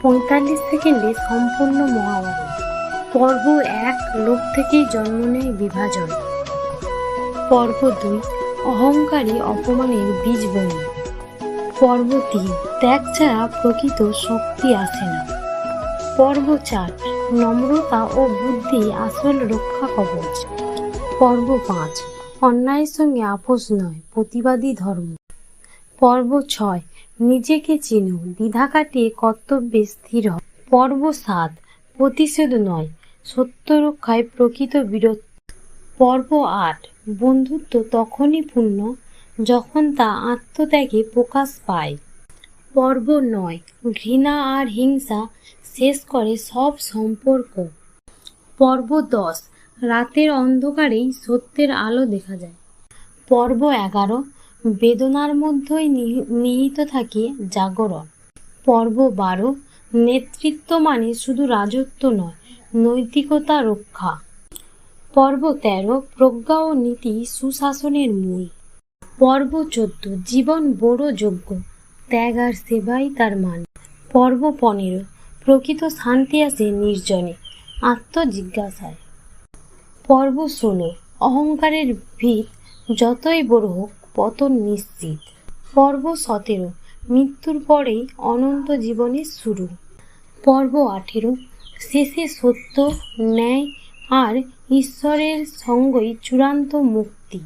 45 সেকেন্ডে সম্পূর্ণ মহাভারত। পর্ব 1 লোভ থেকেই জন্ম নেয় বিভাজন। পর্ব 2 অহংকারী অপমানের বীজ বমি। পর্ব 3 ত্যাগ ছাড়া প্রকৃত শক্তি আসে না। পর্ব 4 নম্রতা ও বুদ্ধি আসল রক্ষা কবচ। পর্ব 5 অন্যায়ের সঙ্গে আপোষ নয়, প্রতিবাদী ধর্ম। পর্ব 6 নিজেকে চিনো, দ্বিধা কাটিয়ে কর্তব্যে স্থির হও। পর্ব 7 প্রতিশোধ নয়, সত্য রক্ষায় প্রকৃত বীরত্ব। পর্ব 8 বন্ধুত্ব তখনই পূর্ণ যখন তা আত্মত্যাগে প্রকাশ পায়। পর্ব 9 ঘৃণা আর হিংসা শেষ করে সব সম্পর্ক। পর্ব 10 রাতের অন্ধকারেই সত্যের আলো দেখা যায়। পর্ব 11 বেদনার মধ্যেই নিহিত থাকে জাগরণ। পর্ব 12 নেতৃত্ব মানে শুধু রাজত্ব নয়, নৈতিকতা রক্ষা। পর্ব 13 প্রজ্ঞা ও নীতি সুশাসনের মূল। পর্ব 14 জীবন বড় যোগ্য, ত্যাগ আর সেবাই তার মান। পর্ব 15 প্রকৃত শান্তি আসে নির্জনে, আত্মজিজ্ঞাসায়। পর্ব 16 অহংকারের ভিত যতই বড় হোক পতন নিশ্চিত। পর্ব 17 মৃত্যুর পরেই অনন্ত জীবনের শুরু। পর্ব 18 শেষে সত্য, ন্যায় আর ঈশ্বরের সঙ্গই চূড়ান্ত মুক্তি।